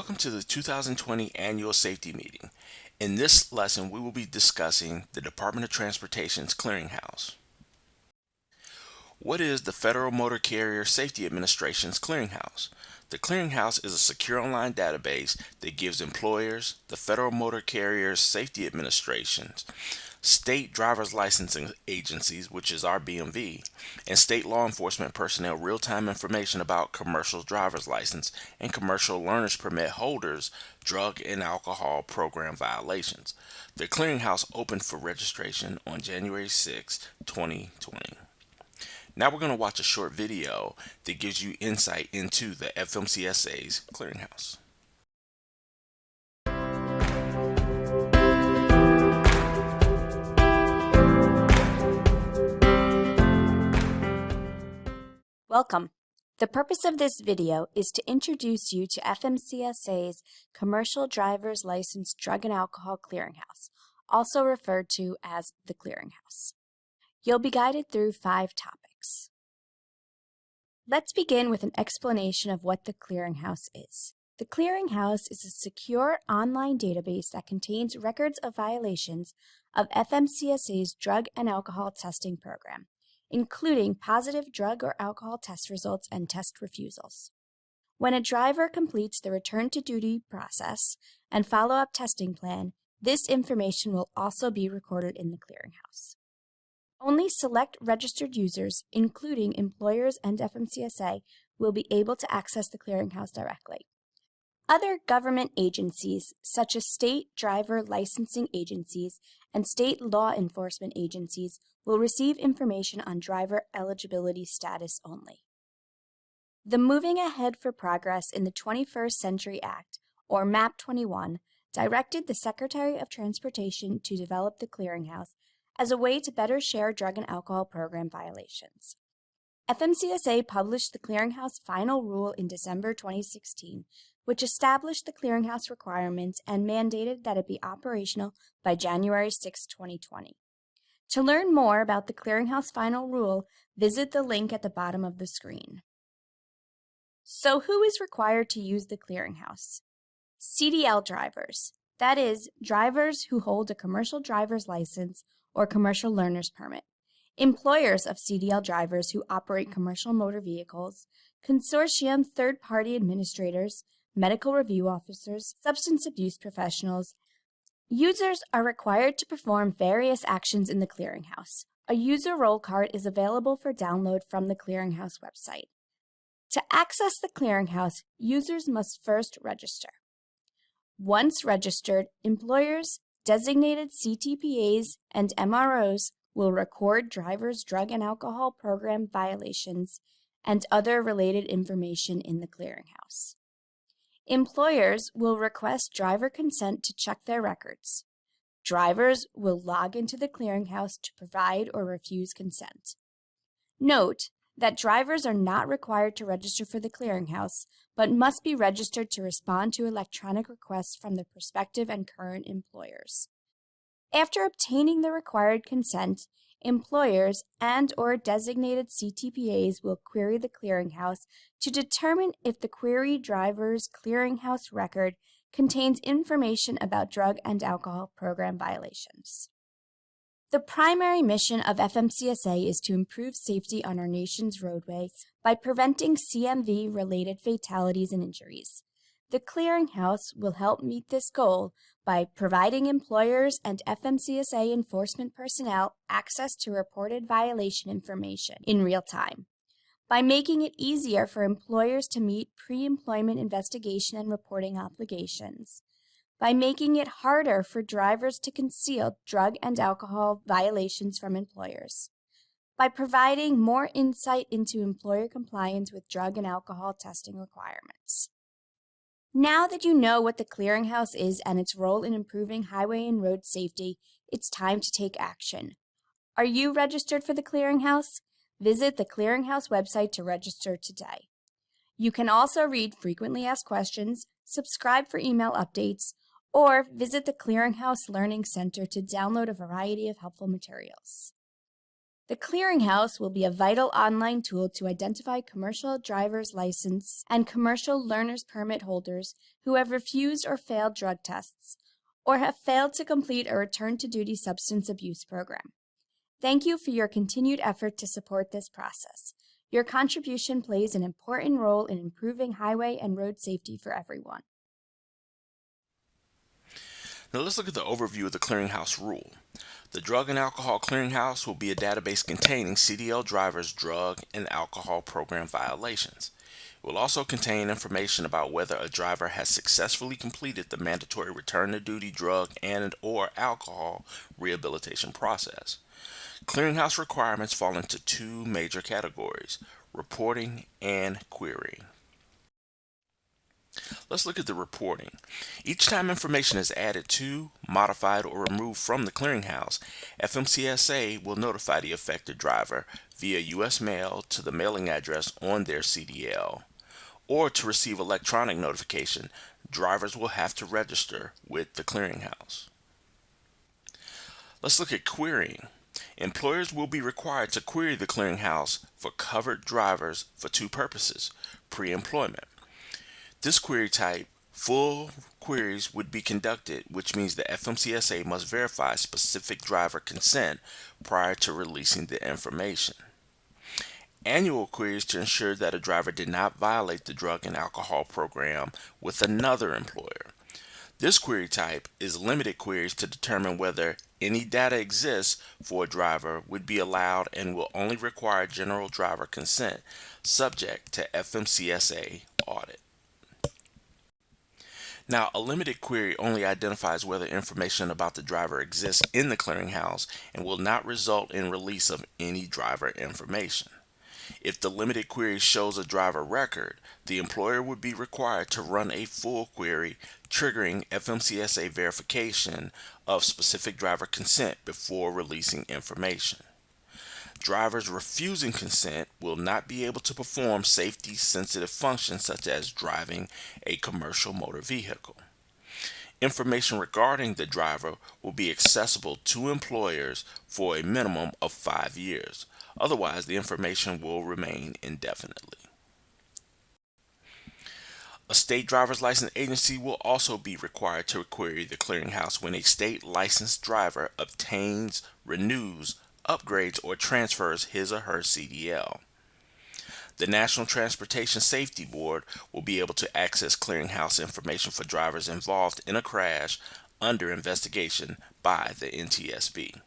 Welcome to the 2020 Annual Safety Meeting. In this lesson, we will be discussing the Department of Transportation's Clearinghouse. What is the Federal Motor Carrier Safety Administration's Clearinghouse? The Clearinghouse is a secure online database that gives employers, the Federal Motor Carrier Safety Administrations, state driver's licensing agencies, which is our BMV, and state law enforcement personnel real-time information about commercial driver's license and commercial learner's permit holders' drug and alcohol program violations. The Clearinghouse opened for registration on January 6, 2020. Now we're going to watch a short video that gives you insight into the FMCSA's Clearinghouse. Welcome. The purpose of this video is to introduce you to FMCSA's Commercial Driver's License Drug and Alcohol Clearinghouse, also referred to as the Clearinghouse. You'll be guided through 5 topics. Let's begin with an explanation of what the Clearinghouse is. The Clearinghouse is a secure online database that contains records of violations of FMCSA's drug and alcohol testing program, including positive drug or alcohol test results and test refusals. When a driver completes the return to duty process and follow-up testing plan, this information will also be recorded in the Clearinghouse. Only select registered users, including employers and FMCSA, will be able to access the Clearinghouse directly. Other government agencies, such as state driver licensing agencies and state law enforcement agencies, will receive information on driver eligibility status only. The Moving Ahead for Progress in the 21st Century Act, or MAP 21, directed the Secretary of Transportation to develop the Clearinghouse as a way to better share drug and alcohol program violations. FMCSA published the Clearinghouse Final Rule in December 2016, which established the Clearinghouse requirements and mandated that it be operational by January 6, 2020. To learn more about the Clearinghouse Final Rule, visit the link at the bottom of the screen. So who is required to use the Clearinghouse? CDL drivers, that is, drivers who hold a commercial driver's license or commercial learner's permit, employers of CDL drivers who operate commercial motor vehicles, consortium third-party administrators, medical review officers, substance abuse professionals. Users are required to perform various actions in the Clearinghouse. A user roll card is available for download from the Clearinghouse website. To access the Clearinghouse, users must first register. Once registered, employers, designated CTPAs, and MROs will record drivers' drug and alcohol program violations and other related information in the Clearinghouse. Employers will request driver consent to check their records. Drivers will log into the Clearinghouse to provide or refuse consent. Note that drivers are not required to register for the Clearinghouse, but must be registered to respond to electronic requests from the prospective and current employers. After obtaining the required consent, employers and/or designated CTPAs will query the Clearinghouse to determine if the queried driver's Clearinghouse record contains information about drug and alcohol program violations. The primary mission of FMCSA is to improve safety on our nation's roadway by preventing CMV-related fatalities and injuries. The Clearinghouse will help meet this goal by providing employers and FMCSA enforcement personnel access to reported violation information in real time, by making it easier for employers to meet pre-employment investigation and reporting obligations, by making it harder for drivers to conceal drug and alcohol violations from employers, by providing more insight into employer compliance with drug and alcohol testing requirements. Now that you know what the Clearinghouse is and its role in improving highway and road safety, it's time to take action. Are you registered for the Clearinghouse? Visit the Clearinghouse website to register today. You can also read frequently asked questions, subscribe for email updates, or visit the Clearinghouse Learning Center to download a variety of helpful materials. The Clearinghouse will be a vital online tool to identify commercial driver's license and commercial learner's permit holders who have refused or failed drug tests or have failed to complete a return to duty substance abuse program. Thank you for your continued effort to support this process. Your contribution plays an important role in improving highway and road safety for everyone. Now let's look at the overview of the clearinghouse rule. The Drug and Alcohol Clearinghouse will be a database containing CDL drivers' drug and alcohol program violations. It will also contain information about whether a driver has successfully completed the mandatory return to duty drug and or alcohol rehabilitation process. Clearinghouse requirements fall into two major categories: reporting and querying. Let's look at the reporting. Each time information is added to, modified, or removed from the clearinghouse, FMCSA will notify the affected driver via U.S. mail to the mailing address on their CDL. Or to receive electronic notification, drivers will have to register with the clearinghouse. Let's look at querying. Employers will be required to query the clearinghouse for covered drivers for two purposes: pre-employment. This query type, full queries would be conducted, which means the FMCSA must verify specific driver consent prior to releasing the information. Annual queries to ensure that a driver did not violate the drug and alcohol program with another employer. This query type is limited queries to determine whether any data exists for a driver would be allowed and will only require general driver consent subject to FMCSA audit. Now, a limited query only identifies whether information about the driver exists in the clearinghouse and will not result in release of any driver information. If the limited query shows a driver record, the employer would be required to run a full query, triggering FMCSA verification of specific driver consent before releasing information. Drivers refusing consent will not be able to perform safety sensitive functions such as driving a commercial motor vehicle. Information regarding the driver will be accessible to employers for a minimum of 5 years. Otherwise, the information will remain indefinitely. A state driver's license agency will also be required to query the clearinghouse when a state licensed driver obtains, renews, upgrades, or transfers his or her CDL. The National Transportation Safety Board will be able to access clearinghouse information for drivers involved in a crash under investigation by the NTSB.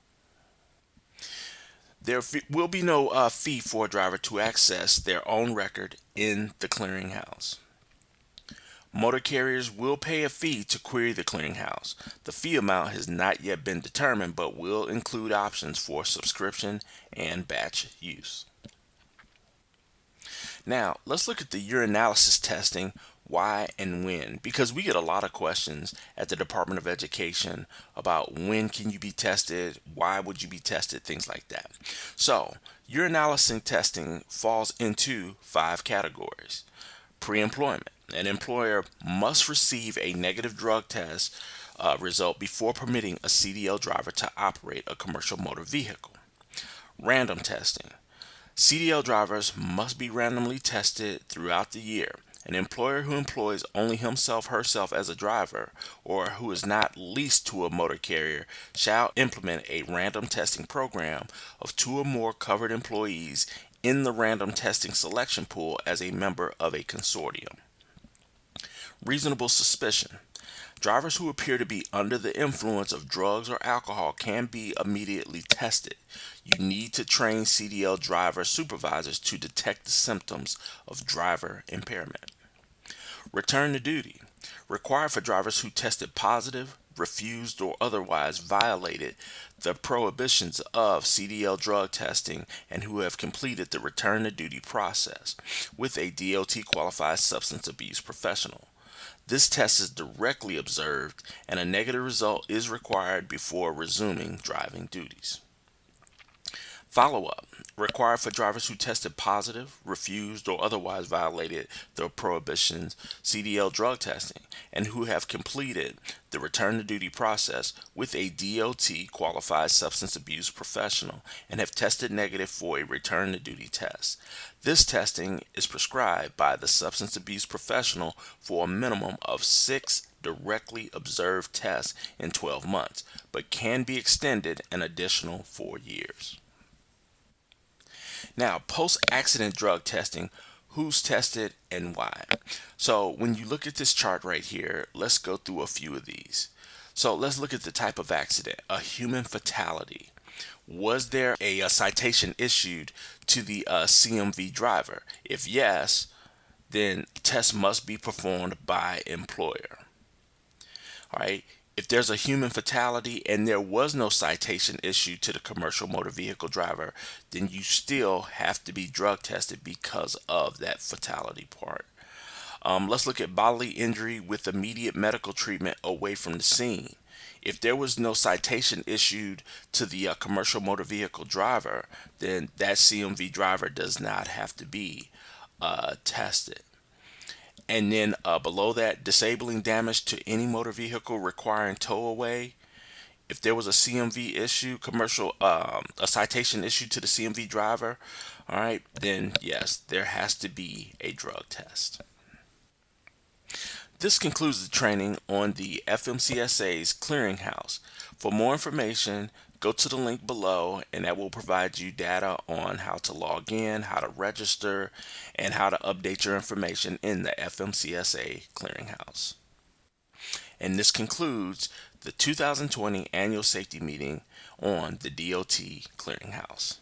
There will be no fee for a driver to access their own record in the clearinghouse. Motor carriers will pay a fee to query the clearinghouse. The fee amount has not yet been determined but will include options for subscription and batch use. Now, let's look at the urinalysis testing, why and when, because we get a lot of questions at the Department of Education about when can you be tested, why would you be tested, things like that. So, urinalysis testing falls into 5 categories. Pre-employment. An employer must receive a negative drug test result before permitting a CDL driver to operate a commercial motor vehicle. Random testing. CDL drivers must be randomly tested throughout the year. An employer who employs only himself/herself as a driver or who is not leased to a motor carrier shall implement a random testing program of 2 or more covered employees in the random testing selection pool as a member of a consortium. Reasonable suspicion. Drivers who appear to be under the influence of drugs or alcohol can be immediately tested. You need to train CDL driver supervisors to detect the symptoms of driver impairment. Return to duty. Required for drivers who tested positive, refused, or otherwise violated the prohibitions of CDL drug testing and who have completed the return to duty process with a DOT qualified substance abuse professional. This test is directly observed and a negative result is required before resuming driving duties. Follow up. Required for drivers who tested positive, refused, or otherwise violated the prohibitions CDL drug testing and who have completed the return to duty process with a DOT qualified substance abuse professional and have tested negative for a return to duty test. This testing is prescribed by the substance abuse professional for a minimum of 6 directly observed tests in 12 months, but can be extended an additional 4 years. Now, post accident drug testing, who's tested and why? So, when you look at this chart right here, let's go through a few of these. So, let's look at the type of accident, a human fatality. Was there a citation issued to the CMV driver? If yes, then tests must be performed by employer. All right. If there's a human fatality and there was no citation issued to the commercial motor vehicle driver, then you still have to be drug tested because of that fatality part. Let's look at bodily injury with immediate medical treatment away from the scene. If there was no citation issued to the commercial motor vehicle driver, then that CMV driver does not have to be tested. And then below that, disabling damage to any motor vehicle requiring tow away. If there was a CMV issue, a citation issued to the CMV driver, all right, then yes, there has to be a drug test. This concludes the training on the FMCSA's clearinghouse. For more information, go to the link below and that will provide you data on how to log in, how to register, and how to update your information in the FMCSA clearinghouse. And this concludes the 2020 annual safety meeting on the DOT clearinghouse.